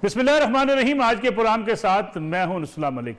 बिस्मिल्लाहिर्रहमानिर्रहीम। आज के प्रोग्राम के साथ मैं हूं नुसला मलिक।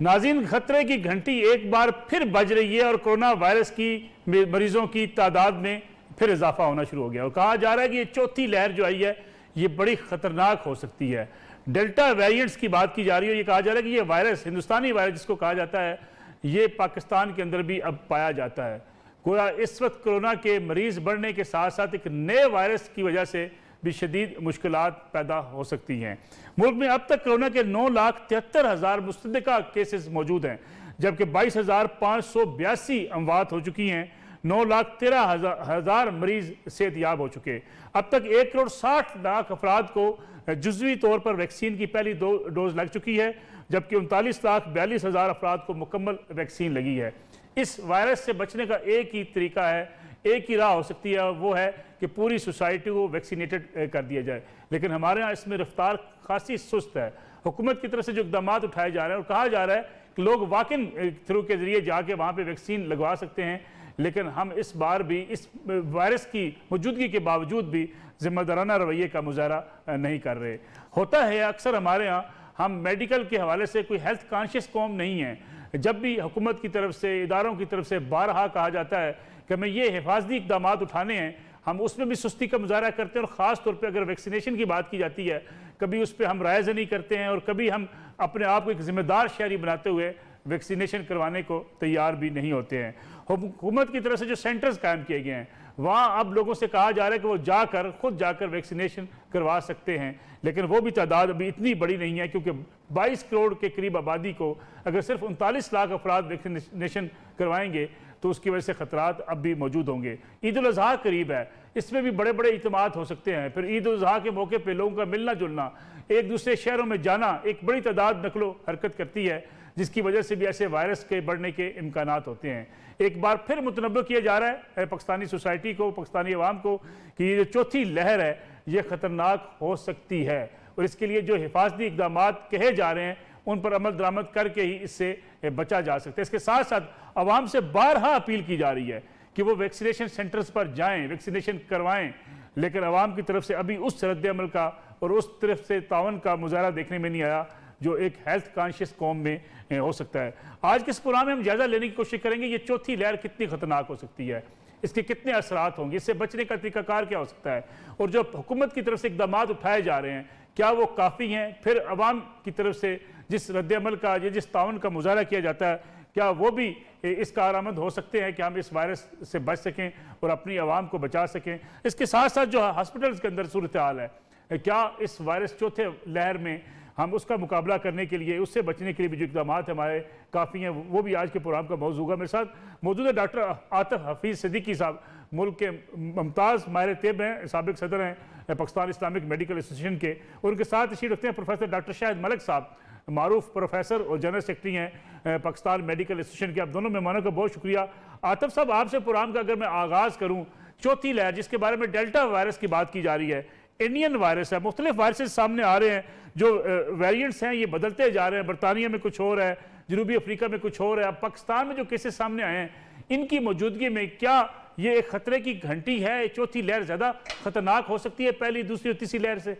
नाज़रीन, खतरे की घंटी एक बार फिर बज रही है और कोरोना वायरस की मरीजों की तादाद में फिर इजाफा होना शुरू हो गया और कहा जा रहा है कि ये चौथी लहर जो आई है ये बड़ी ख़तरनाक हो सकती है। डेल्टा वेरिएंट्स की बात की जा रही है। ये कहा जा रहा है कि ये वायरस, हिंदुस्तानी वायरस जिसको कहा जाता है, ये पाकिस्तान के अंदर भी अब पाया जाता है। गोया इस वक्त कोरोना के मरीज़ बढ़ने के साथ साथ एक नए वायरस की वजह से भी शदीद मुश्किलात पैदा हो सकती हैं। मुल्क में अब तक कोरोना के 9,73,000 मुस्तदिका केसेस मौजूद हैं, जबकि 22,582 अमवात हो चुकी हैं। 9,13,000 मरीज सेहतयाब हो चुके। अब तक 1,60,00,000 अफराद को जुज़वी तौर पर वैक्सीन की पहली डोज लग चुकी है, जबकि 39,42,000 अफराद को मुकम्मल वैक्सीन लगी है। इस वायरस से बचने का एक ही तरीका है, एक ही राह हो सकती है, वो है कि पूरी सोसाइटी को वैक्सीनेटेड कर दिया जाए। लेकिन हमारे यहाँ इसमें रफ्तार खासी सुस्त है। हुकूमत की तरफ से जो इक़दाम उठाए जा रहे हैं और कहा जा रहा है कि लोग वॉक इन थ्रू के ज़रिए जाके वहाँ पे वैक्सीन लगवा सकते हैं, लेकिन हम इस बार भी इस वायरस की मौजूदगी के बावजूद भी ज़िम्मेदाराना रवैये का मुजाहरा नहीं कर रहे। होता है अक्सर हमारे यहाँ, हम मेडिकल के हवाले से कोई हेल्थ कॉन्शियस कौम नहीं है। जब भी हुकूमत की तरफ से, इदारों की तरफ से बारहा कहा जाता है कि हमें ये हिफाजती इक़दाम उठाने हैं, हम उसमें भी सुस्ती का मुजाहरा करते हैं। और ख़ास तौर पे अगर वैक्सीनेशन की बात की जाती है, कभी उस पर हम राय नहीं करते हैं और कभी हम अपने आप को एक ज़िम्मेदार शहरी बनाते हुए वैक्सीनेशन करवाने को तैयार भी नहीं होते हैं। हुकूमत की तरफ से जो सेंटर्स कायम किए गए हैं, वहाँ अब लोगों से कहा जा रहा है कि वो खुद जाकर वैक्सीनेशन करवा सकते हैं, लेकिन वो भी तादाद अभी इतनी बड़ी नहीं है, क्योंकि 22 करोड़ के करीब आबादी को अगर सिर्फ 39 लाख अफराद वैक्सीनेशन करवाएंगे तो उसकी वजह से खतरात अब भी मौजूद होंगे। ईद उल अज़हा करीब है, इसमें भी बड़े बड़े इज्तिमात हो सकते हैं। फिर ईद उल अज़हा के मौके पर लोगों का मिलना जुलना, एक दूसरे शहरों में जाना, एक बड़ी तादाद नकलो हरकत करती है, जिसकी वजह से भी ऐसे वायरस के बढ़ने के इम्कानात होते हैं। एक बार फिर मुतनब्बे किया जा रहा है पाकिस्तानी सोसाइटी को, पाकिस्तानी अवाम को, कि ये जो चौथी लहर है ये ख़तरनाक हो सकती है और इसके लिए जो हिफाजती इक़दाम कहे जा रहे हैं उन पर अमल दरामद करके ही इससे बचा जा सकता है। इसके साथ साथ अवाम से बारहा अपील की जा रही है कि वो वैक्सीनेशन सेंटर्स पर जाएँ, वैक्सीनेशन करवाएँ, लेकिन अवाम की तरफ से अभी उस रद्द-ए-अमल का और उस तरफ से तावन का मुजाहरा देखने में नहीं आया जो एक हेल्थ कॉन्शियस कौम में हो सकता है। आज के इस प्रोग्राम में हम जायजा लेने की कोशिश करेंगे ये चौथी लहर कितनी खतरनाक हो सकती है, इसके कितने असरात होंगे, इससे बचने का तरीकाकार क्या हो सकता है, और जो हुकूमत की तरफ से इक़दाम उठाए जा रहे हैं क्या वो काफ़ी हैं। फिर अवाम की तरफ से जिस रद्द-ए-अमल का या जिस तावन का मुजाहरा किया जाता है, क्या वो भी इसका आरामद हो सकते हैं कि हम इस वायरस से बच सकें और अपनी आवाम को बचा सकें। इसके साथ साथ जो हॉस्पिटल्स के अंदर सूरत हाल है, क्या इस वायरस चौथे लहर में हम उसका मुकाबला करने के लिए, उससे बचने के लिए भी जो इक़दाम हमारे काफ़ी हैं, वो भी आज के प्रोग्राम का मौजूद होगा। मेरे साथ मौजूद है डॉक्टर आतिफ हफीज़ सिद्दीकी साहब, मुल्क के मुमताज़ माहिर तिब हैं, साबिक़ सदर हैं पाकिस्तान इस्लामिक मेडिकल एसोसिएशन के। और उनके साथ तशरीफ़ रखते हैं प्रोफेसर डॉक्टर शाहिद मलिक साहब, मारूफ प्रोफेसर और जनरल सेक्रेटरी हैं पाकिस्तान मेडिकल एसोसिएशन के। आप दोनों मेहमानों का बहुत शुक्रिया। आतिफ साहब, आपसे प्रोग्राम का अगर मैं आगाज़ करूँ, चौथी लहर जिसके बारे में डेल्टा वायरस की बात की जा रही है, इंडियन वायरस है, मुख्तलिफ वायरसेस सामने आ रहे हैं, जो वेरिएंट्स हैं ये बदलते जा रहे हैं। बरतानिया में कुछ और है, जनूबी अफ्रीका में कुछ और है, अब पाकिस्तान में जो केसेस सामने आए हैं, इनकी मौजूदगी में क्या ये एक खतरे की घंटी है? चौथी लहर ज़्यादा खतरनाक हो सकती है पहली, दूसरी और तीसरी लहर से?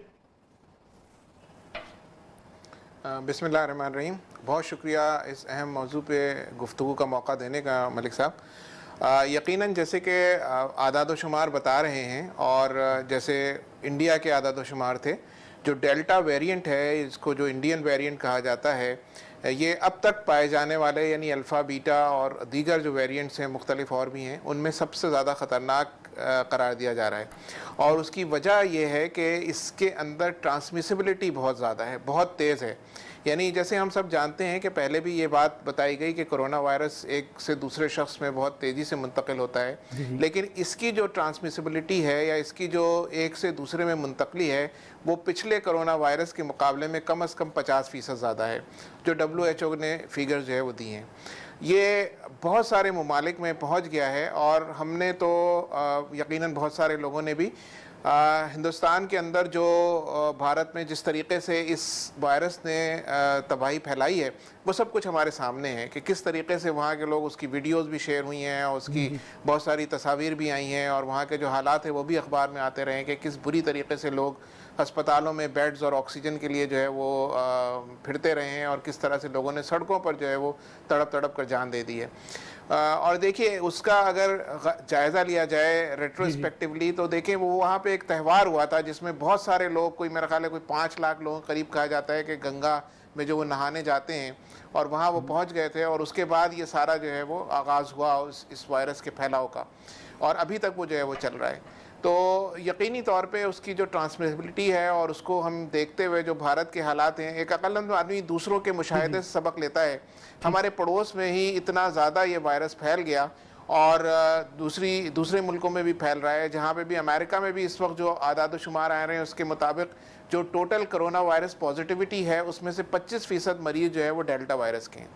बिस्मिल्लाहिर्रहमानिर्रहीम। बहुत शुक्रिया इस अहम मौजू पे गुफ्तगू का मौका देने का मलिक साहब। यकीनन जैसे कि आदाद शुमार बता रहे हैं और जैसे इंडिया के आदाद शुमार थे, जो डेल्टा वेरिएंट है, इसको जो इंडियन वेरिएंट कहा जाता है, ये अब तक पाए जाने वाले यानी अल्फ़ा, बीटा और दीगर जो वेरिएंट्स हैं, मुख्तलिफ और भी हैं, उनमें सबसे ज़्यादा ख़तरनाक करार दिया जा रहा है। और उसकी वजह यह है कि इसके अंदर ट्रांसमिसिबिलिटी बहुत ज़्यादा है, बहुत तेज़ है। यानी जैसे हम सब जानते हैं कि पहले भी ये बात बताई गई कि कोरोना वायरस एक से दूसरे शख्स में बहुत तेज़ी से मुंतकिल होता है, लेकिन इसकी जो ट्रांसमिसिबिलिटी है या इसकी जो एक से दूसरे में मुंतकली है, वो पिछले कोरोना वायरस के मुकाबले में कम से कम 50% ज़्यादा है, जो WHO ने फिगर्स जो है वो दी हैं। ये बहुत सारे ममालिक में पहुँच गया है और हमने तो यकीनन बहुत सारे लोगों ने भी हिंदुस्तान के अंदर जो भारत में जिस तरीके से इस वायरस ने तबाही फैलाई है, वो सब कुछ हमारे सामने है कि किस तरीके से वहाँ के लोग, उसकी वीडियोस भी शेयर हुई हैं और उसकी बहुत सारी तस्वीर भी आई हैं और वहाँ के जो हालात हैं वो भी अखबार में आते रहे कि किस बुरी तरीके से लोग अस्पतालों में बेड्स और ऑक्सीजन के लिए जो है वो फिरते रहे हैं, और किस तरह से लोगों ने सड़कों पर जो है वो तड़प तड़प कर जान दे दी है। और देखिए उसका अगर जायज़ा लिया जाए रेट्रोस्पेक्टिवली तो देखें वो वहाँ पे एक त्यौहार हुआ था जिसमें बहुत सारे लोग, कोई मेरा ख्याल है कोई 5 लाख लोगों के करीब कहा जाता है कि गंगा में जो वो नहाने जाते हैं, और वहाँ वो पहुँच गए थे, और उसके बाद ये सारा जो है वो आगाज़ हुआ इस वायरस के फैलाव का, और अभी तक वो जो है वो चल रहा है। तो यकीनी तौर पे उसकी जो ट्रांसमिसिबिलिटी है और उसको हम देखते हुए जो भारत के हालात हैं, एक अक्लमंद आदमी दूसरों के मुशाहिदे से सबक लेता है। हमारे पड़ोस में ही इतना ज़्यादा ये वायरस फैल गया, और दूसरे मुल्कों में भी फैल रहा है, जहाँ पे भी अमेरिका में भी इस वक्त जो आदाद शुमार आ रहे हैं उसके मुताबिक जो टोटल कोरोना वायरस पॉजिटिविटी है उसमें से 25% मरीज जो है वो डेल्टा वायरस के हैं।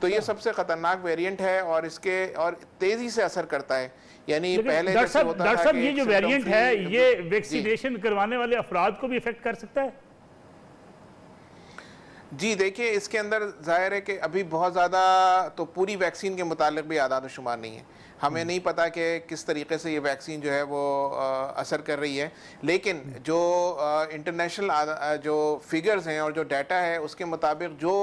तो ये सबसे ख़तरनाक वेरिएंट है, और इसके और तेज़ी से असर करता है। यानी पहले डॉक्टर साहब ये जो वेरिएंट है ये वैक्सीनेशन करवाने वाले अफराद को भी इफेक्ट कर सकता है? जी देखिए, इसके अंदर जाहिर है कि अभी बहुत ज़्यादा तो पूरी वैक्सीन के मुतालिक भी आदाद शुमार नहीं है। हमें नहीं पता कि किस तरीके से ये वैक्सीन जो है वो असर कर रही है, लेकिन जो इंटरनेशनल जो फिगर्स हैं और जो डाटा है उसके मुताबिक जो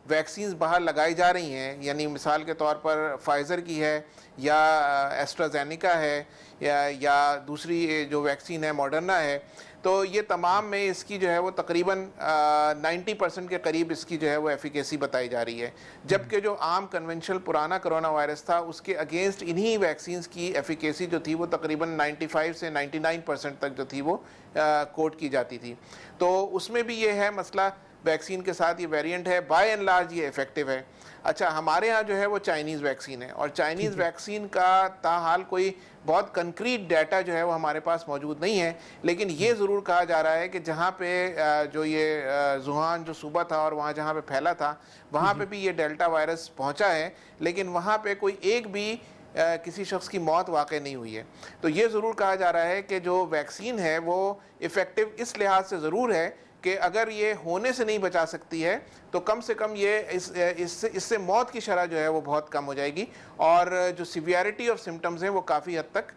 वैक्सीन्स बाहर लगाई जा रही हैं, यानी मिसाल के तौर पर फाइज़र की है या एस्ट्राजेनिका है या दूसरी जो वैक्सीन है मॉडर्ना है, तो ये तमाम में इसकी जो है वो तकरीबन 90% के करीब इसकी जो है वो एफिकेसी बताई जा रही है। जबकि जो आम कन्वेंशनल पुराना कोरोना वायरस था उसके अगेंस्ट इन्हीं वैक्सीन्स की एफिकेसी जो थी वो तकरीबन 95 से 99% तक जो थी वो कोट की जाती थी। तो उसमें भी ये है मसला, वैक्सीन के साथ ये वेरिएंट है, बाय एंड लार्ज ये इफेक्टिव है। अच्छा, हमारे यहाँ जो है वो चाइनीज़ वैक्सीन है, और चाइनीज़ वैक्सीन का ताहाल कोई बहुत कंक्रीट डाटा जो है वो हमारे पास मौजूद नहीं है, लेकिन ये ज़रूर कहा जा रहा है कि जहाँ पे जो ये जुहान जो सूबा था और वहाँ जहाँ पे फैला था वहाँ पे भी ये डेल्टा वायरस पहुँचा है, लेकिन वहाँ पे कोई एक भी किसी शख्स की मौत वाक़ई नहीं हुई है। तो ये ज़रूर कहा जा रहा है कि जो वैक्सीन है वो इफ़ेक्टिव इस लिहाज से ज़रूर है कि अगर ये होने से नहीं बचा सकती है तो कम से कम ये इससे मौत की शरह जो है वो बहुत कम हो जाएगी, और जो सिवियरिटी ऑफ सिम्टम्स हैं वो काफ़ी हद तक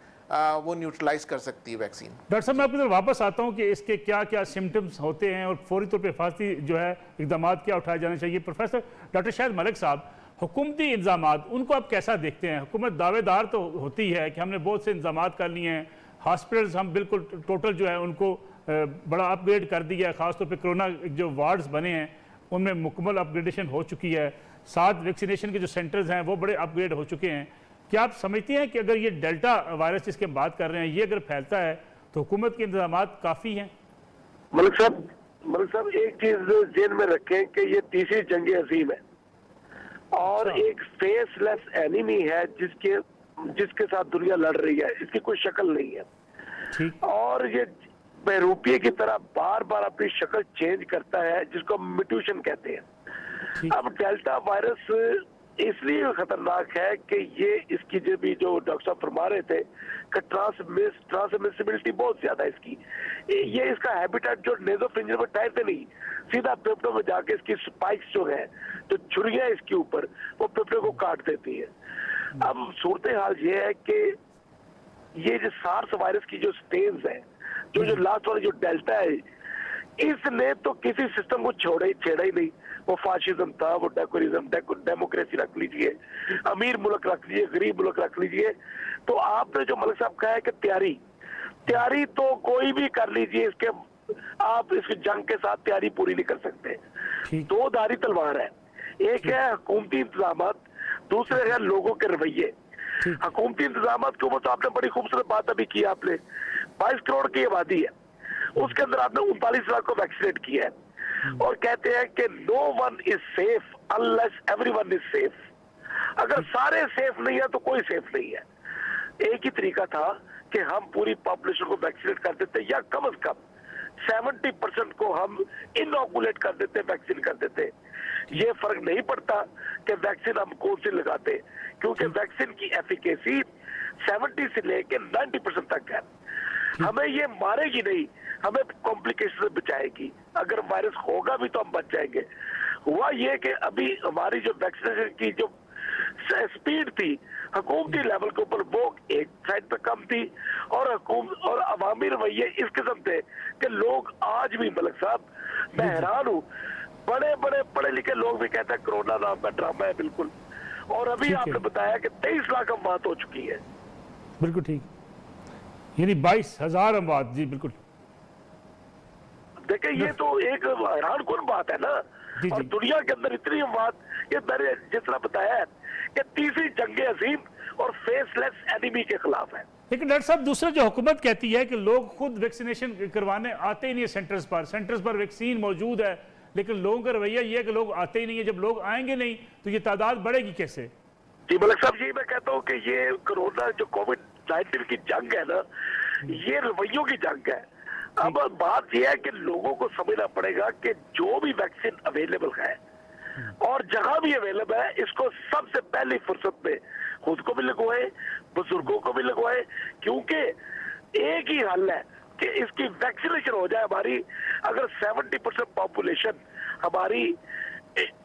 वो न्यूट्रलाइज कर सकती है वैक्सीन। डॉक्टर साहब मैं आपकी तरफ वापस आता हूँ कि इसके क्या क्या सिम्टम्स होते हैं और फौरी तौर पर हिफाजती जो है इकदाम क्या उठाए जाने चाहिए। प्रोफेसर डॉक्टर शाहिद मलिक साहब, हुकूमती इंतजामात उनको आप कैसा देखते हैं? हुकूमत दावेदार तो होती है कि हमने बहुत से इंतजामात कर लिए हैं, हॉस्पिटल्स हम बिल्कुल टोटल जो है उनको बड़ा अपग्रेड कर दिया है, ख़ासतौर पे कोरोना जो वार्ड्स बने हैं उनमें मुकम्मल अपग्रेडेशन हो चुकी है, साथ वैक्सीनेशन के जो सेंटर्स हैं वो बड़े अपग्रेड हो चुके हैं। क्या आप समझती हैं कि अगर ये डेल्टा वायरस जिसके हम बात कर रहे हैं ये अगर फैलता है तो हुकूमत के इंतजामात काफ़ी हैं? मलिक साहब एक चीज़ जेन में रखें कि ये तीसरी जंग अजीम है, और एक फेसलेस एनिमी है जिसके साथ दुनिया लड़ रही है, इसकी कोई शक्ल नहीं है, और ये बेरूपिये की तरह बार बार अपनी शक्ल चेंज करता है, जिसको म्यूटेशन कहते हैं। अब डेल्टा वायरस इसलिए खतरनाक है कि ये इसकी जो डॉक्टर साहब फरमा रहे थे कि ट्रांसमिसिबिलिटी बहुत ज्यादा है इसकी। ये इसका हैबिटेट जो नेज़ोफिंजियल में टाइप पे नहीं, सीधा फेफड़ों में जाके इसकी स्पाइक्स जो है, जो छुरियां इसके ऊपर, वो फेफड़े को काट देती है। अब सूरत हाल ये है कि ये जो सार्स वायरस की जो स्टेन्स है, जो लास्ट वाला जो डेल्टा है, इसने तो किसी सिस्टम को छेड़ा ही नहीं। वो फाशिज्म था, वो डेमोक्रेसी रख लीजिए, अमीर मुल्क रख लीजिए, गरीब मुल्क रख लीजिए। तो आपने जो मलिक साहब कहा है कि तैयारी तो कोई भी कर लीजिए, आप इस जंग के साथ तैयारी पूरी नहीं कर सकते। दो धारी तलवार है, एक है हुकूमती इंतजामात, दूसरे है लोगों के रवैये। हुकूमती इंतजामात के ऊपर तो आपने बड़ी खूबसूरत बात अभी की, आपने 22 करोड़ की आबादी है, उसके अंदर आपने 39 लाख को वैक्सीनेट किया है, और कहते हैं कि no one is safe unless everyone is safe. अगर सारे सेफ नहीं है तो कोई सेफ नहीं है। एक ही तरीका था कि हम पूरी पॉपुलेशन को वैक्सीनेट कर देते, या कम से कम 70% को हम इनॉकुलेट कर देते, वैक्सीन कर देते। ये फर्क नहीं पड़ता कि वैक्सीन हम कौन सी लगाते, क्योंकि वैक्सीन की एफिकेसी 70 से लेके 90% तक है। हमें ये मारेगी नहीं, हमें कॉम्प्लिकेशन से बचाएगी। अगर वायरस होगा भी तो हम बच जाएंगे। हुआ ये कि अभी हमारी जो वैक्सीनेशन की जो स्पीड थी हुकूमती लेवल के ऊपर वो एक साइड पे कम थी, और हुकूमत और अवामी रवैये इस किस्म थे कि लोग आज भी मलिक साहब मैं हैरान हूँ, बड़े बड़े पढ़े लिखे लोग भी कहते हैं कोरोना नाम का ड्रामा है बिल्कुल। और अभी आपने बताया कि 23 लाख अमवात हो चुकी है। बिल्कुल ठीक, यानी 22,000 अमवात। जी बिल्कुल, देखिए ये तो एक हैरान कुन बात है ना। और दुनिया के अंदर इतनी अमवात, ये मैंने जिस तरह बताया है कि तीसरी जंग अजीम और फेसलेस एनिमी के खिलाफ है। लेकिन डॉक्टर साहब दूसरा जो हुकूमत कहती है कि लोग खुद वैक्सीनेशन करवाने आते ही नहीं है सेंटर्स पर वैक्सीन मौजूद है, लेकिन लोगों का रवैया ये है कि लोग आते ही नहीं है। जब लोग आएंगे नहीं तो ये तादाद बढ़ेगी कैसे? जी मलिक साहब, यही मैं कहता हूँ कि ये कोरोना जो कोविड-19 की जंग है ना, ये रवैयों की जंग है। अब बात यह है कि लोगों को समझना पड़ेगा कि जो भी वैक्सीन अवेलेबल है और जहां भी अवेलेबल है, इसको सबसे पहली फुर्सत में खुद को भी लगवाएं, बुजुर्गों को भी लगवाएं, क्योंकि एक ही हल है कि इसकी वैक्सीनेशन हो जाए हमारी। अगर 70% पॉपुलेशन हमारी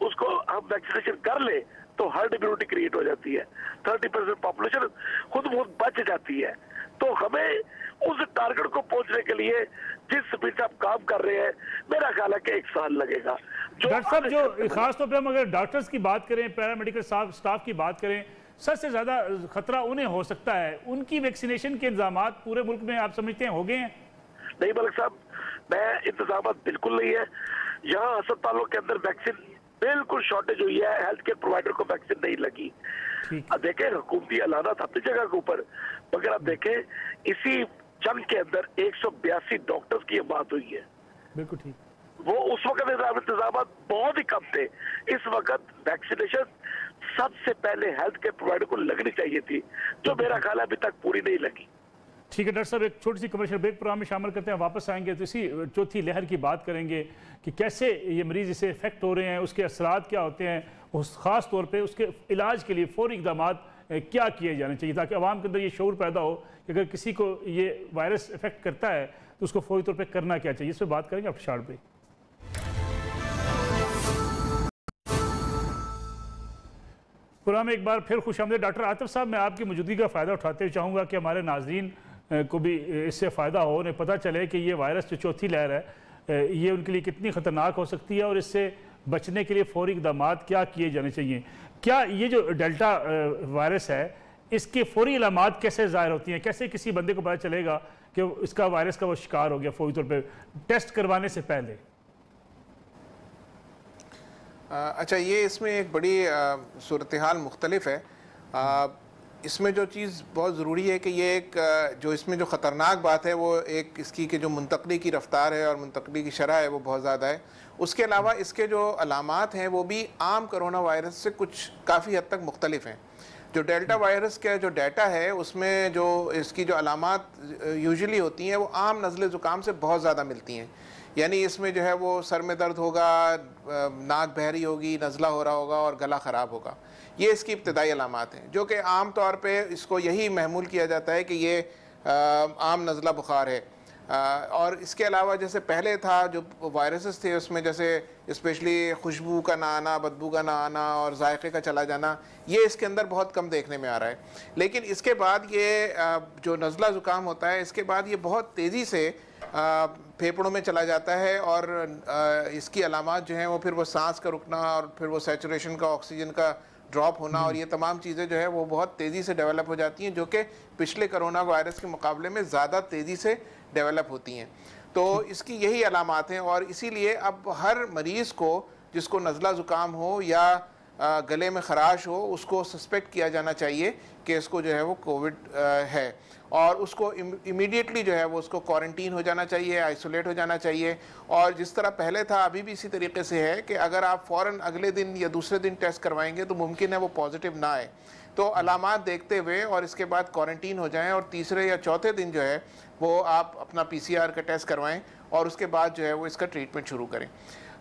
उसको हम वैक्सीनेशन कर ले तो हर्ड इम्यूनिटी क्रिएट हो जाती है, 30% पॉपुलेशन खुद बहुत बच जाती है। तो हमें उस टारगेट को पहुंचने के लिए जिस स्पीड से आप काम कर रहे हैं, मेरा ख्याल है कि 1 साल लगेगा। डॉक्टर साहब जो खासतौर पर हम अगर डॉक्टर्स की बात करें, पैरामेडिकल स्टाफ की बात करें, सबसे ज्यादा खतरा उन्हें हो सकता है, उनकी वैक्सीनेशन के इंतजाम पूरे मुल्क में आप समझते हैं हो गए हैं? नहीं मलिक साहब, मैं इंतजाम बिल्कुल नहीं है। यहाँ अस्पतालों के अंदर वैक्सीन बिल्कुल शॉर्टेज हुई है, हेल्थ केयर प्रोवाइडर को वैक्सीन नहीं लगी। अब देखें हुकूमती ऐलानात अपनी जगह के ऊपर, मगर अब देखें इसी जंग के अंदर 182 डॉक्टर्स की बात हुई है। बिल्कुल ठीक, वो उस वक्त इंतजाम बहुत ही कम थे। इस वक्त वैक्सीनेशन सबसे पहले हेल्थ केयर प्रोवाइडर को लगनी चाहिए थी, जो मेरा ख्याल अभी तक पूरी नहीं लगी। ठीक है डॉक्टर साहब, एक छोटी सी कमर्शियल ब्रेक प्रोग्राम में शामिल करते हैं, वापस आएंगे तो इसी चौथी लहर की बात करेंगे कि कैसे ये मरीज इससे इफेक्ट हो रहे हैं, उसके असरात क्या होते हैं, उस खास तौर पे उसके इलाज के लिए फौरी इकदाम क्या किए जाने चाहिए, ताकि आवाम के अंदर ये शऊर पैदा हो कि अगर किसी को ये वायरस इफेक्ट करता है तो उसको फौरी तौर पर करना क्या चाहिए। इस पर बात करेंगे आफ्टर शॉर्ट ब्रेक। प्रोग्राम में एक बार फिर खुशामदीद। डॉक्टर आतिफ साहब, मैं आपकी मौजूदगी का फ़ायदा उठाते हुए चाहूँगा कि हमारे नाज़रीन को भी इससे फ़ायदा हो, उन्हें पता चले कि ये वायरस जो चौथी लहर है ये उनके लिए कितनी ख़तरनाक हो सकती है और इससे बचने के लिए फौरी इक़दाम क्या किए जाने चाहिए। क्या ये जो डेल्टा वायरस है इसके फौरी अलामात कैसे ज़ाहिर होती हैं, कैसे किसी बंदे को पता चलेगा कि इसका वायरस का वो शिकार हो गया फौरी तौर पर टेस्ट करवाने से पहले? अच्छा, ये इसमें एक बड़ी सूरत हाल मुख्तलिफ है। इसमें जो चीज़ बहुत ज़रूरी है कि ये एक जो इसमें जो ख़तरनाक बात है वो एक इसकी कि जो मुंतकली की रफ़्तार है और मुंतकली की शरह है वो बहुत ज़्यादा है। उसके अलावा इसके जो अलामात हैं वो भी आम कोरोना वायरस से कुछ काफ़ी हद तक मुख्तलिफ हैं। जो डेल्टा वायरस का जो डाटा है उसमें जो इसकी जो अलामात यूजुअली होती हैं वो आम नज़ले ज़ुकाम से बहुत ज़्यादा मिलती हैं। यानी इसमें जो है वो सर में दर्द होगा, नाक बहरी होगी, नज़ला हो रहा होगा और गला ख़राब होगा। ये इसकी इब्तदाई अलामात हैं, जो कि आम तौर पे इसको यही महमूल किया जाता है कि ये आम नज़ला बुखार है। और इसके अलावा जैसे पहले था जो वायरसेस थे उसमें जैसे स्पेशली खुशबू का ना आना, बदबू का ना आना और जायके का चला जाना, ये इसके अंदर बहुत कम देखने में आ रहा है। लेकिन इसके बाद ये जो नज़ला ज़ुकाम होता है इसके बाद ये बहुत तेज़ी से फेफड़ों में चला जाता है और इसकी अलामात जो हैं वो फिर वो सांस का रुकना और फिर वो सैचुरेशन का, ऑक्सीजन का ड्रॉप होना और ये तमाम चीज़ें जो है वो बहुत तेज़ी से डेवलप हो जाती हैं, जो कि पिछले कोरोना वायरस के मुकाबले में ज़्यादा तेज़ी से डेवलप होती हैं। तो इसकी यही अलामात हैं और इसीलिए अब हर मरीज़ को जिसको नज़ला ज़ुकाम हो या गले में ख़राश हो उसको सस्पेक्ट किया जाना चाहिए कि इसको जो है वो कोविड है और उसको इमीडिएटली जो है वो उसको क्वारंटीन हो जाना चाहिए, आइसोलेट हो जाना चाहिए। और जिस तरह पहले था अभी भी इसी तरीके से है कि अगर आप फ़ौरन अगले दिन या दूसरे दिन टेस्ट करवाएंगे तो मुमकिन है वो पॉजिटिव ना आए, तो अलामात देखते हुए और इसके बाद क्वारंटीन हो जाएं और तीसरे या चौथे दिन जो है वो आप अपना PCR का टेस्ट करवाएं और उसके बाद जो है वो इसका ट्रीटमेंट शुरू करें।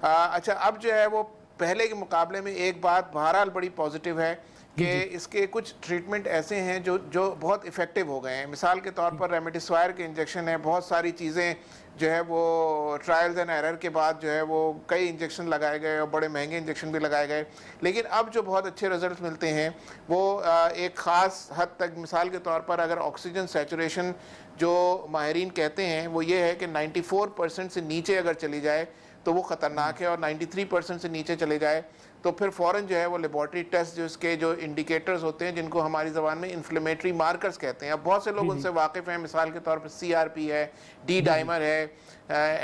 अच्छा, अब जो है वो पहले के मुकाबले में एक बात बहरहाल बड़ी पॉजिटिव है कि इसके कुछ ट्रीटमेंट ऐसे हैं जो बहुत इफ़ेक्टिव हो गए हैं। मिसाल के तौर पर रेमडेसिविर के इंजेक्शन है, बहुत सारी चीज़ें जो है वो ट्रायल्स एंड एरर के बाद जो है वो कई इंजेक्शन लगाए गए और बड़े महंगे इंजेक्शन भी लगाए गए, लेकिन अब जो बहुत अच्छे रिजल्ट मिलते हैं वो एक ख़ास हद तक, मिसाल के तौर पर अगर ऑक्सीजन सैचुरेशन जो माहिरीन कहते हैं वो ये है कि 94% से नीचे अगर चली जाए तो वो ख़तरनाक है, और 93% से नीचे चले जाए तो फिर फ़ौरन जो है वो लेबॉर्ट्री टेस्ट जिसके जो इंडिकेटर्स होते हैं, जिनको हमारी ज़बान में इन्फ्लेमेटरी मार्कर्स कहते हैं, अब बहुत से लोग उनसे वाकिफ़ हैं। मिसाल के तौर पर CRP है, डी डाइमर है,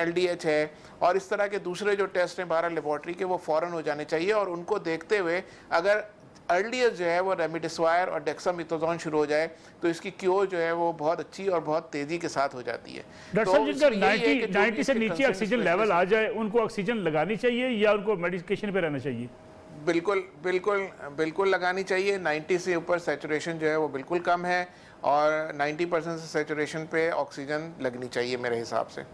LDH है, और इस तरह के दूसरे जो टेस्ट हैं 12 लेबॉर्ट्री के, वो फ़ौरन हो जाने चाहिए। और उनको देखते हुए अगर अर्लीस्ट जो है वो रेमडेसिविर और डेक्सामेथासोन शुरू हो जाए तो इसकी क्योर जो है वो बहुत अच्छी और बहुत तेज़ी के साथ हो जाती है। डॉक्टर साहब, जिनका 90 से नीचे ऑक्सीजन लेवल आ जाए उनको ऑक्सीजन लगानी चाहिए या उनको मेडिकेशन पे रहना चाहिए? बिल्कुल बिल्कुल बिल्कुल लगानी चाहिए। 90 से ऊपर सैचुरेशन जो है वो बिल्कुल कम है, और 90% से सैचुरेशन पे ऑक्सीजन लगनी चाहिए मेरे हिसाब से।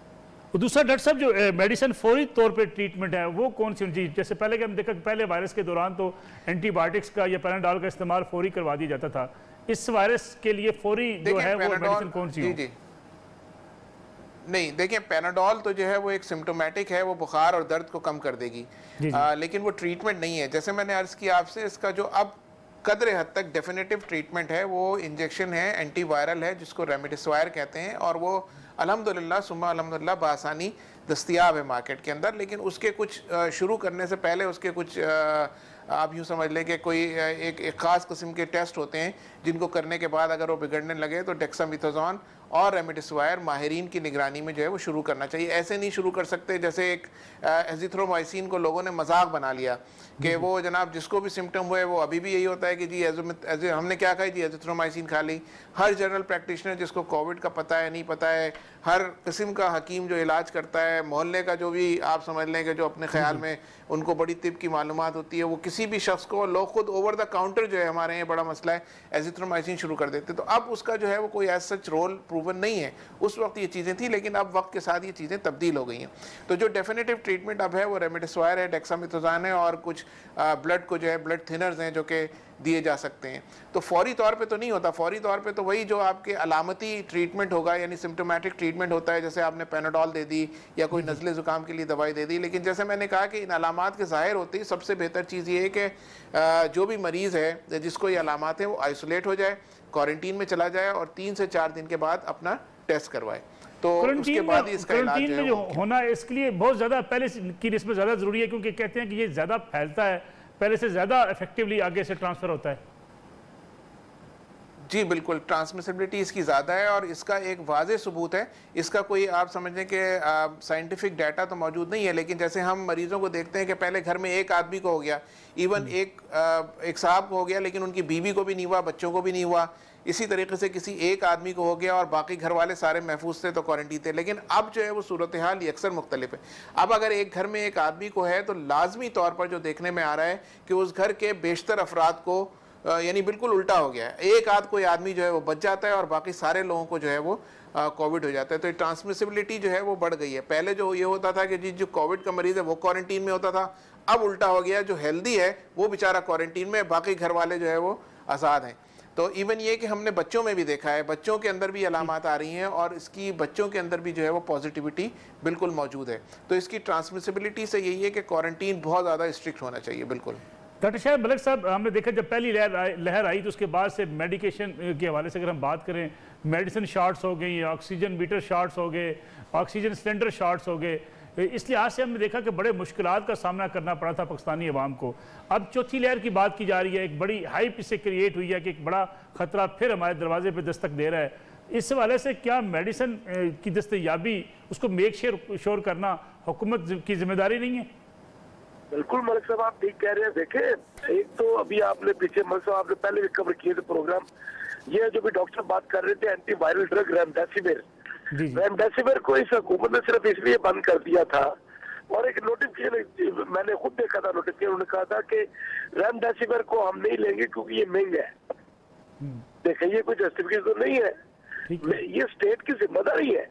दूसरा डॉक्टर साहब, जो मेडिसिन फौरी तौर पे ट्रीटमेंट है वो कौन सी चीज़, जैसे पहले के हम देखा कि पहले वायरस के दौरान तो एंटीबायोटिक्स का या पैनाडोल का इस्तेमाल फौरी करवा दिया जाता था, इस वायरस के लिए फौरी जो है वो मेडिसिन कौन सी? जी नहीं, देखिए पैनाडोल तो जो है वो एक सिम्टोमेटिक है, वो बुखार और दर्द को कम कर देगी, लेकिन वो ट्रीटमेंट नहीं है। जैसे मैंने अर्ज़ किया आपसे, इसका जो अब कदर हद तक डेफिनेटिव ट्रीटमेंट है वो इंजेक्शन है, एंटीवायरल है, जिसको रेमडेसिविर कहते हैं, और वो अल्हम्दुलिल्लाह सुम्मा अल्हम्दुलिल्लाह बासानी दस्तयाब है मार्केट के अंदर। लेकिन उसके कुछ शुरू करने से पहले उसके कुछ आप यूँ समझ लें कि कोई एक ख़ास किस्म के टेस्ट होते हैं जिनको करने के बाद अगर वो बिगड़ने लगे तो डेक्सामेथासोन और रेमडेसिविर माहिरीन की निगरानी में जो है वो शुरू करना चाहिए। ऐसे नहीं शुरू कर सकते जैसे एक एजिथ्रोमाइसिन को लोगों ने मजाक बना लिया कि वो जनाब जिसको भी सिम्टम हुए वो अभी भी यही होता है कि जी हमने क्या कहा जी, एजिथ्रोमाइसिन खा ली। हर जनरल प्रैक्टिशनर जिसको कोविड का पता है नहीं पता है, हर किस्म का हकीम जो इलाज करता है, मोहल्ले का जो भी आप समझ लें कि जो अपने ख्याल में उनको बड़ी तिब की मालूमात होती है, वो किसी भी शख्स को, लोग खुद ओवर द काउंटर जो है हमारे यहाँ बड़ा मसला है, एजिथ्रोमाइसिन शुरू कर देते। तो अब उसका जो है वो कोई एज सच रोल प्रूवन नहीं है। उस वक्त ये चीज़ें थी, लेकिन अब वक्त के साथ ये चीज़ें तब्दील हो गई हैं। तो जो डेफिनेटिव ट्रीटमेंट अब है वो रेमडेसिविर है, डेक्सामेथासोन है, और कुछ ब्लड को जो है ब्लड थिनर्स हैं जो कि दिए जा सकते हैं। तो फौरी तौर पे तो नहीं होता, फौरी तौर पे तो वही जो आपके अलामती ट्रीटमेंट होगा, यानी सिम्टोमेटिक ट्रीटमेंट होता है, जैसे आपने पैनाडोल दे दी या कोई नज़ले ज़ुकाम के लिए दवाई दे दी। लेकिन जैसे मैंने कहा कि इन अलामात के ज़ाहिर होते ही सबसे बेहतर चीज़ ये है कि जो भी मरीज़ है जिसको ये अलामात हैं वो आइसोलेट हो जाए, क्वारंटीन में चला जाए और 3 से 4 दिन के बाद अपना टेस्ट करवाए। तो उसके बाद ही इसका इलाज जो होना है इसके लिए बहुत ज़्यादा पहले की निस्बत ज़्यादा ज़रूरी है, क्योंकि कहते हैं कि ये ज़्यादा फैलता है, पहले से ज़्यादा इफेक्टिवली आगे से ट्रांसफ़र होता है। जी बिल्कुल, ट्रांसमिसिबिलिटी इसकी ज़्यादा है, और इसका एक वाज़ेह सबूत है। इसका कोई आप समझें कि साइंटिफिक डाटा तो मौजूद नहीं है, लेकिन जैसे हम मरीज़ों को देखते हैं कि पहले घर में एक आदमी को हो गया, इवन एक साहब को हो गया, लेकिन उनकी बीवी को भी नहीं हुआ, बच्चों को भी नहीं हुआ। इसी तरीके से किसी एक आदमी को हो गया और बाकी घर वाले सारे महफूज थे तो क्वारंटीन थे। लेकिन अब जो है वो सूरत हाल अक्सर मुख्तलिफ है। अब अगर एक घर में एक आदमी को है तो लाजमी तौर पर जो देखने में आ रहा है कि उस घर के बेशतर अफराद को यानी बिल्कुल उल्टा हो गया है। एक आध कोई आदमी जो है वो बच जाता है और बाकी सारे लोगों को जो है वो कोविड हो जाता है। तो ट्रांसमिसिबिलिटी जो है वो बढ़ गई है। पहले जो ये होता था कि जी जो कोविड का मरीज़ है वो क्वारंटीन में होता था, अब उल्टा हो गया, जो हेल्दी है वो बेचारा क्वारंटीन में, बाकी घर वाले जो है वो आज़ाद हैं। तो इवन ये कि हमने बच्चों में भी देखा है, बच्चों के अंदर भी अलामात आ रही हैं और इसकी बच्चों के अंदर भी जो है वो पॉजिटिविटी बिल्कुल मौजूद है। तो इसकी ट्रांसमिसिबिलिटी से यही है कि क्वारंटीन बहुत ज़्यादा स्ट्रिक्ट होना चाहिए। बिल्कुल डॉक्टर शाहिद मलिक साहब, हमने देखा जब पहली लहर आई तो उसके बाद से मेडिकेशन के हवाले से अगर हम बात करें, मेडिसिन शॉर्ट्स हो गई, ऑक्सीजन मीटर शॉर्ट्स हो गए, ऑक्सीजन सिलेंडर शॉर्ट्स हो गए। इस लिहाज से हमने देखा कि बड़े मुश्किलात का सामना करना पड़ा था पाकिस्तानी अवाम को। अब चौथी लहर की बात की जा रही है, एक बड़ी हाइप इससे क्रिएट हुई है कि एक बड़ा ख़तरा फिर हमारे दरवाजे पर दस्तक दे रहा है। इस हवाले से क्या मेडिसिन की दस्तयाबी, उसको मेक श्योर करना हुकूमत की जिम्मेदारी नहीं है? बिल्कुल मलिक साहब, आप ठीक कह रहे हैं। देखें, एक तो अभी आपने पीछे मलिक साहब आपने पहले भी कवर किए थे प्रोग्राम, ये जो भी डॉक्टर बात कर रहे थे एंटीवायरल ड्रग रेमडेसिविर, रेमडेसिविर को इस हुकूमत ने सिर्फ इसलिए बंद कर दिया था, और एक नोटिफिकेशन मैंने खुद देखा था, नोटिफिकेशन उन्होंने कहा था कि रेमडेसिविर को हम नहीं लेंगे क्योंकि ये महंगा है। देखें, ये कोई जस्टिफिकेशन तो नहीं है, ये स्टेट की जिम्मेदारी है,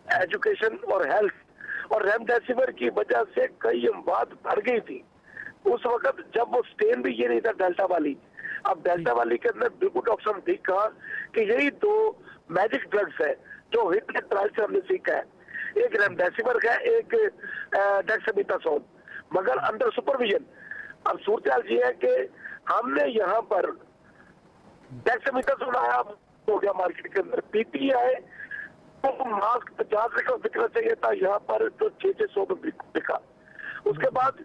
एजुकेशन और हेल्थ। और रेमडेसिविर की वजह से कई बात बढ़ गई थी उस वक्त, जब वो स्टेन भी ये नहीं था डेल्टा वाली। अब डेल्टा वाली के अंदर बिल्कुल डॉक्टर साहब ने ठीक कहा कि यही 2 मैजिक ड्रग्स है जो हिट ट्रायल से हमने सीखा है, एक रेमडेसिविर है, एक डेक्सामेथासोन, मगर अंडर सुपरविजन। अब सूरत ये है कि हमने यहाँ पर डेक्सामेथासोन आया हो गया मार्केट के अंदर, पीपी आए तो मास्क 50 रुपए का बिकना चाहिए था, यहाँ पर तो 600 में बिका। उसके बाद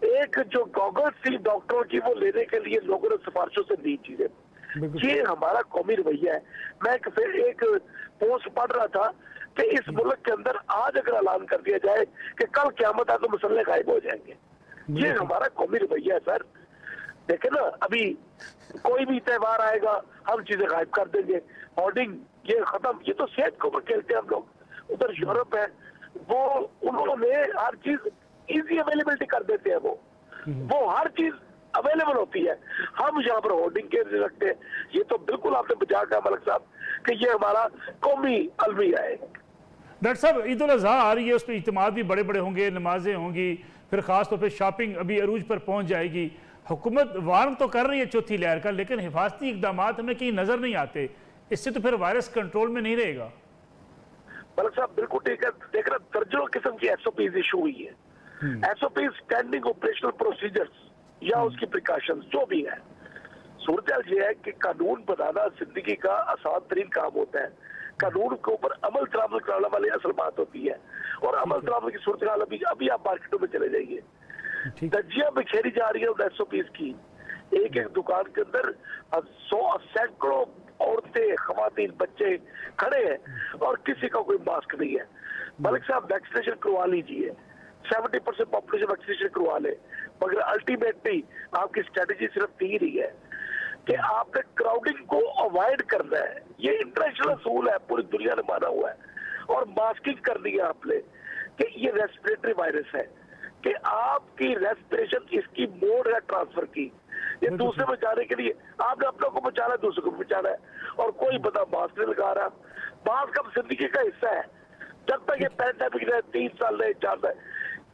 एक जो गॉगल्स थी डॉक्टरों की वो लेने के लिए लोगों ने सिफारिशों से दी चीजें। ये हमारा कौमी रवैया है। मैं फिर एक पोस्ट पढ़ रहा था कि इस मुल्क के अंदर आज अगर ऐलान कर दिया जाए कि कल क़यामत है तो मसले गायब हो जाएंगे, ये हमारा कौमी रवैया है सर। देखे ना, अभी कोई भी त्योहार आएगा हम चीजें गायब कर देंगे, होर्डिंग ये खत्म, ये तो सेहत को खेलते हैं हम लोग। उधर यूरोप है वो उन्होंने हर चीज इजी अवेलेबिलिटी कर देते हैं, वो हर चीज अवेलेबल होती है, हम यहाँ पर होर्डिंग के रखते हैं। ये तो बिल्कुल आपने बचा कहा मलिक साहब कि ये हमारा कौमी अलमिया है। डॉक्टर साहब ईद उल अज़हा आ रही है, उस पर इज्तिमात भी बड़े बड़े होंगे, नमाजें होंगी, फिर खास तौर पर शॉपिंग अभी अरूज पर पहुंच जाएगी। हुकूमत वार्न तो कर रही है चौथी लहर का, लेकिन हिफाजती इकदाम हमें कहीं नजर नहीं आते, इससे तो फिर वायरस कंट्रोल में नहीं रहेगा। मलिक साहब बिल्कुल ठीक है, देख रहे दर्जनों किस्म की SOPs इशू हुई है, SOPs स्टैंडिंग ऑपरेशनल प्रोसीजर्स या उसकी प्रिकॉशंस जो भी है। सूरत ये है कि कानून बनाना जिंदगी का आसान तरीन काम होता है, कानून के ऊपर अमल दरामद कराने वाली असल बात होती है, और अमल दरामद की सूरत हाल अभी आप मार्केटों में चले जाइए, दर्जियां बिखेरी जा रही है उन SOPs की। एक एक दुकान के अंदर 100 सैकड़ों औरतें, खवातीन, बच्चे खड़े हैं और किसी का कोई मास्क नहीं है। मलिक साहब वैक्सीनेशन करवा लीजिए, 70% पॉपुलेशन वैक्सीनेशन करवा ले, मगर अल्टीमेटली आपकी स्ट्रेटेजी सिर्फ 3 ही है कि आपने क्राउडिंग को अवॉइड करना है। ये इंटरनेशनल असूल है, पूरी दुनिया ने माना हुआ है, और मास्किंग करनी है आपने कि ये रेस्पिरेटरी वायरस है, कि आपकी रेस्पिरेशन इसकी मोड है ट्रांसफर की, ये दूसरे में जाने के लिए आपने अपने को बचाना है, दूसरे को बचाना है, और कोई बता मास्क नहीं लगा रहा। मास्क अब जिंदगी का हिस्सा है, जब तक ये पैंडेमिक रहे, 3 साल रहे, 4 साल,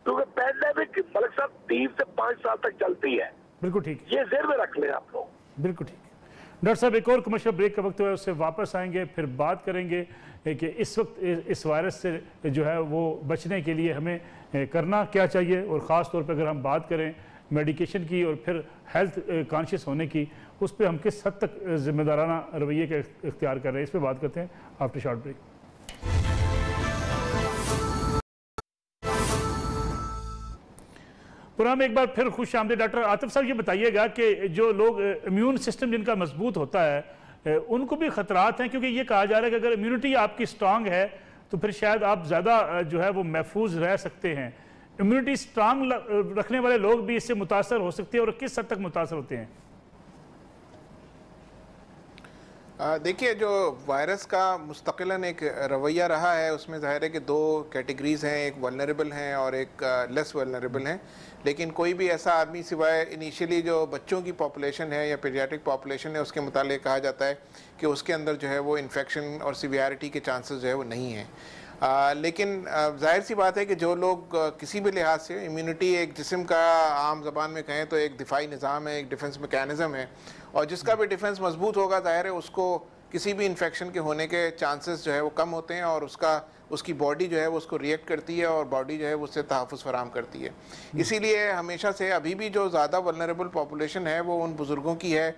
क्योंकि पैंडेमिक मलिक साहब 3 से 5 साल तक चलती है। बिल्कुल ठीक, ये जेर में रख लें आप लोग। बिल्कुल ठीक। डॉक्टर साहब एक और कमर्शियल ब्रेक का वक्त है, उससे वापस आएंगे, फिर बात करेंगे कि इस वक्त इस वायरस से जो है वो बचने के लिए हमें करना क्या चाहिए, और ख़ास तौर पर अगर हम बात करें मेडिकेशन की और फिर हेल्थ कॉन्शियस होने की, उस पर हम किस हद तक जिम्मेदाराना रवैये का इख्तियार कर रहे हैं, इस पर बात करते हैं आफ्टर शॉर्ट ब्रेक। प्रोग्राम एक बार फिर खुश आमदीद। डॉक्टर आतिफ साहब ये बताइएगा कि जो लोग इम्यून सिस्टम जिनका मजबूत होता है उनको भी खतरात हैं, क्योंकि ये कहा जा रहा है कि अगर इम्यूनिटी आपकी स्ट्रांग है तो फिर शायद आप ज़्यादा जो है वो महफूज रह सकते हैं। इम्यूनिटी स्ट्रांग रखने वाले लोग भी इससे मुतासर हो सकते हैं, और किस हद तक मुतासर होते हैं? देखिए, जो वायरस का मुस्तकिलन एक रवैया रहा है उसमें ज़ाहिर है कि 2 कैटेगरीज़ हैं, एक वल्नरेबल हैं और एक लेस वल्नरेबल हैं। लेकिन कोई भी ऐसा आदमी सिवाय इनिशियली जो बच्चों की पॉपुलेशन है या पीडियाट्रिक पॉपुलेशन है उसके मुतालिक कहा जाता है कि उसके अंदर जो है वो इन्फेक्शन और सीवियरिटी के चांसेस जो है वो नहीं हैं। लेकिन जाहिर सी बात है कि जो लोग किसी भी लिहाज से इम्यूनिटी एक जिस्म का आम ज़बान में कहें तो एक दिफाई निज़ाम है, एक डिफेंस मैकेनिज़्म है, और जिसका भी डिफेंस मजबूत होगा ज़ाहिर है उसको किसी भी इन्फेक्शन के होने के चांसेस जो है वो कम होते हैं, और उसकी बॉडी जो है वो उसको रिएक्ट करती है और बॉडी जो है वो उससे तहफ़्फ़ुज़ फराहम करती है। इसीलिए हमेशा से अभी भी जो ज़्यादा वल्नरेबल पॉपुलेशन है वो उन बुज़ुर्गों की है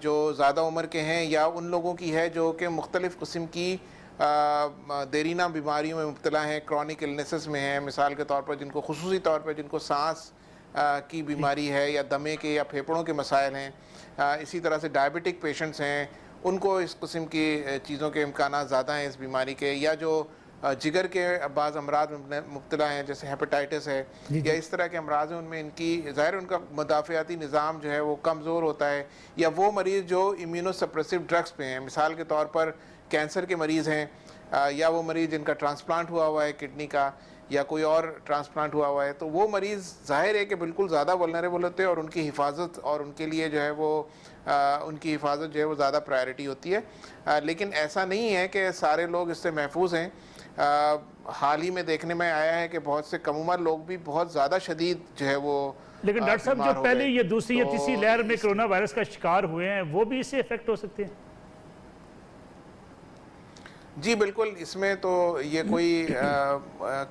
जो ज़्यादा उम्र के हैं, या उन लोगों की है जो कि मुख्तलिफ़ किस्म की देरीना बीमारियों में मुब्तला हैं, क्रॉनिक इलनेसेस में हैं, मिसाल के तौर पर जिनको खुसूसी तौर पर जिनको सांस की बीमारी है या दमे के या फेफड़ों के मसाइल हैं, इसी तरह से डायबिटिक पेशेंट्स हैं, उनको इस किस्म की चीज़ों के इम्कानात ज़्यादा हैं इस बीमारी के, या जो जिगर के बाज़ अमराज में मुब्तला हैं जैसे हेपेटाइटिस है या इस तरह के अमराज हैं, उनमें इनकी ज़ाहिर उनका मुदाफ़ियाती निज़ाम जो है वो कमज़ोर होता है, या वो मरीज़ जो इम्यूनोसप्रेसिव ड्रग्स पे हैं, मिसाल के तौर पर कैंसर के मरीज़ हैं, या वो मरीज़ जिनका ट्रांसप्लांट हुआ हुआ है किडनी का या कोई और ट्रांसप्लांट हुआ हुआ है, तो वो मरीज़ ज़ाहिर है कि बिल्कुल ज़्यादा वल्नरेबल होते हैं, और उनकी हिफाजत और उनके लिए जो है वो उनकी हिफाजत जो है वो ज़्यादा प्रायोरिटी होती है। लेकिन ऐसा नहीं है कि सारे लोग इससे महफूज हैं। हाल ही में देखने में आया है कि बहुत से कम उम्र लोग भी बहुत ज़्यादा शदीद जो है वो लेकिन डॉक्टर साहब जो पहले ये दूसरी या तीसरी लहर में कोरोना वायरस का शिकार हुए हैं वो भी इससे इफेक्ट हो सकते हैं? जी बिल्कुल, इसमें तो ये कोई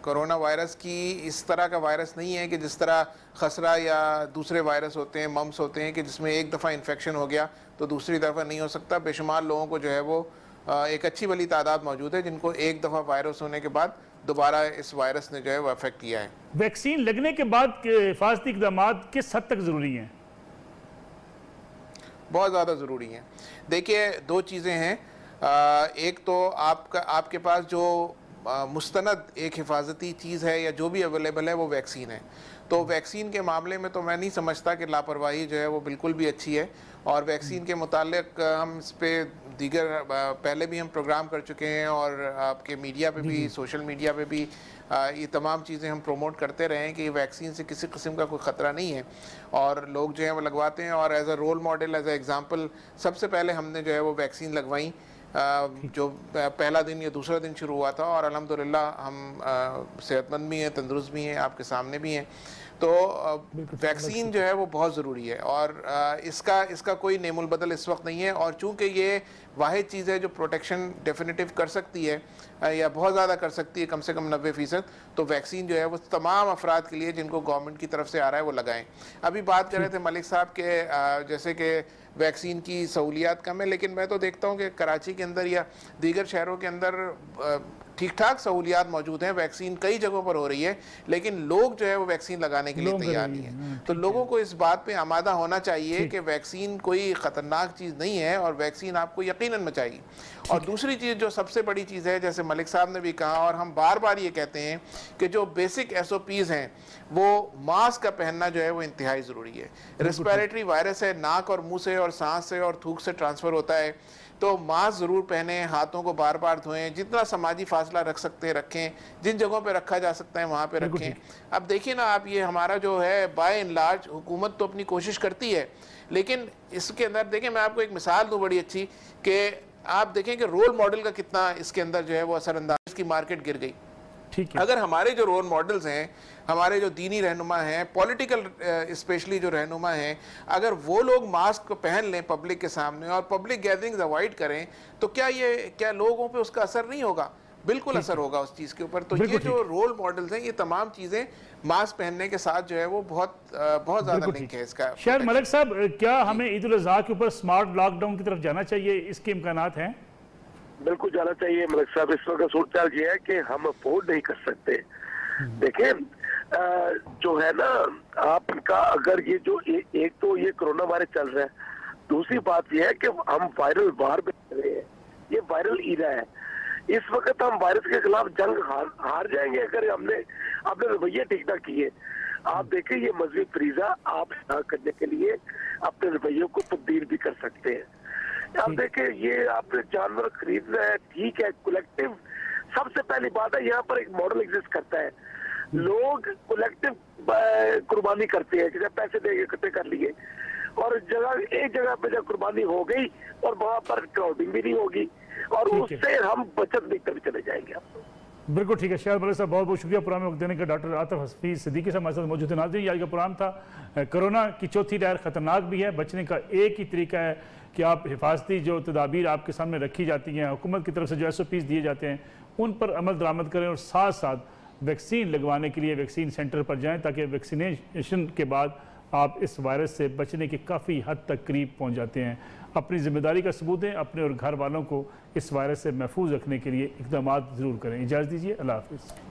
कोरोना वायरस की इस तरह का वायरस नहीं है कि जिस तरह खसरा या दूसरे वायरस होते हैं, मम्स होते हैं कि जिसमें एक दफ़ा इन्फेक्शन हो गया तो दूसरी दफ़ा नहीं हो सकता। बेशुमार लोगों को जो है वो एक अच्छी भली तादाद मौजूद है जिनको एक दफ़ा वायरस होने के बाद दोबारा इस वायरस ने जो है वो अफेक्ट किया है। वैक्सीन लगने के बाद हिफाजती इक़दाम किस हद तक ज़रूरी हैं? बहुत ज़्यादा ज़रूरी हैं। देखिए, दो चीज़ें हैं। एक तो आपके पास जो मुस्तनद एक हिफाजती चीज़ है या जो भी अवेलेबल है वो वैक्सीन है। तो वैक्सीन के मामले में तो मैं नहीं समझता कि लापरवाही जो है वो बिल्कुल भी अच्छी है। और वैक्सीन के मुतालिक हम इस पर दीगर पहले भी हम प्रोग्राम कर चुके हैं और आपके मीडिया पे भी, सोशल मीडिया पे भी ये तमाम चीज़ें हम प्रमोट करते रहे हैं कि वैक्सीन से किसी किस्म का कोई ख़तरा नहीं है और लोग जो है वो लगवाते हैं। और as a role model, as a example, सबसे पहले हमने जो है वो वैक्सीन लगवाई जो पहला दिन या दूसरा दिन शुरू हुआ था और अल्हम्दुलिल्लाह हम सेहतमंद भी हैं, तंदुरुस्त भी हैं, आपके सामने भी हैं। तो वैक्सीन जो है वो बहुत ज़रूरी है और इसका कोई नेमुल बदल इस वक्त नहीं है। और चूँकि ये वाहिद चीज़ है जो प्रोटेक्शन डेफिनेटिव कर सकती है या बहुत ज़्यादा कर सकती है, कम से कम 90%, तो वैक्सीन जो है वो तमाम अफराद के लिए जिनको गवर्नमेंट की तरफ से आ रहा है वो लगाएं। अभी बात कर रहे थे मलिक साहब के जैसे कि वैक्सीन की सहूलियात कम है, लेकिन मैं तो देखता हूँ कि कराची के अंदर या दीगर शहरों के अंदर ठीक ठाक सहूलियात मौजूद हैं। वैक्सीन कई जगहों पर हो रही है लेकिन लोग जो है वो वैक्सीन लगाने के लिए तैयार नहीं है। तो लोगों को इस बात पे आमादा होना चाहिए कि वैक्सीन कोई ख़तरनाक चीज़ नहीं है और वैक्सीन आपको यकीनन बचाएगी। और दूसरी चीज़ जो सबसे बड़ी चीज़ है, जैसे मलिक साहब ने भी कहा और हम बार बार ये कहते हैं कि जो बेसिक SOPs हैं वो मास्क का पहनना जो है वो इंतहाई ज़रूरी है। रेस्पिरेटरी वायरस है, नाक और मुँह से और सांस से और थूक से ट्रांसफ़र होता है, तो मास्क ज़रूर पहने, हाथों को बार बार धोएं, जितना समाजी फासला रख सकते हैं रखें, जिन जगहों पे रखा जा सकता है वहाँ पे रखें। अब देखिए ना आप, ये हमारा जो है बाय एंड लार्ज हुकूमत तो अपनी कोशिश करती है, लेकिन इसके अंदर देखें, मैं आपको एक मिसाल दूँ बड़ी अच्छी कि आप देखें कि रोल मॉडल का कितना इसके अंदर जो है वो असरअंदाज की मार्केट गिर गई। ठीक है। अगर हमारे जो रोल मॉडल्स हैं, हमारे जो दीनी रहनुमा हैं, पॉलिटिकल स्पेशली जो रहनुमा हैं, अगर वो लोग मास्क को पहन लें पब्लिक के सामने और पब्लिक गैदरिंग्स अवॉइड करें तो क्या लोगों पे उसका असर नहीं होगा? बिल्कुल असर होगा उस चीज़ के ऊपर। तो ये जो रोल मॉडल्स हैं, ये तमाम चीज़ें मास्क पहनने के साथ जो है वो बहुत ज़्यादा लिंक है इसका। शायद मलिक साहब, क्या हमें ईद उल अज़हा के ऊपर स्मार्ट लॉकडाउन की तरफ जाना चाहिए? इसके इम्कानात हैं? बिल्कुल जाना चाहिए मलिक साहब। इस वक्त सूरत हाल ये है कि हम अफोर्ड नहीं कर सकते। देखिए, जो है ना, आपका अगर ये जो एक तो ये कोरोना वायरस चल रहा है, दूसरी बात ये है कि हम वायरल वार में चल रहे हैं, ये वायरल ईरा है। इस वक्त हम वायरस के खिलाफ जंग हार जाएंगे अगर हमने अपने रवैये ठीक ना किए। आप देखें, ये मजहबी फरीजा आप अदा करने के लिए अपने रवैयों को तब्दील भी कर सकते हैं। आप देखें, ये आपने जानवर खरीदना है, ठीक है, कलेक्टिव सबसे पहली बात है। यहाँ पर एक मॉडल एग्जिस्ट करता है, लोग कलेक्टिव कुर्बानी करते हैं, जैसे पैसे देके इकट्ठे कर लिए और एक जगह पे जब कुर्बानी हो गई और वहां पर क्राउडिंग भी नहीं होगी और उससे हम बचत देखते भी चले जाएंगे। बिल्कुल ठीक है। शायद मलिक साहब, बहुत बहुत शुक्रिया प्रोग्राम में वक्त देने का। डॉक्टर आतिफ हफीज सिद्दीकी साहब हमारे साथ मौजूद हैं। नाज़रीन, आज का प्रोग्राम था कोरोना की चौथी लहर ख़तरनाक भी है, बचने का एक ही तरीका है कि आप हिफाजती जो तदाबीर आपके सामने रखी जाती हैं, हुकूमत की तरफ से जो SOPs दिए जाते हैं उन पर अमल दरामद करें और साथ साथ वैक्सीन लगवाने के लिए वैक्सीन सेंटर पर जाएँ ताकि वैक्सीनेशन के बाद आप इस वायरस से बचने के काफ़ी हद तक करीब पहुँच जाते हैं। अपनी जिम्मेदारी का सबूत दें, अपने और घर वालों को इस वायरस से महफूज रखने के लिए इक़दाम ज़रूर करें। इजाज़त दीजिए, अल्लाह हाफ़िज़।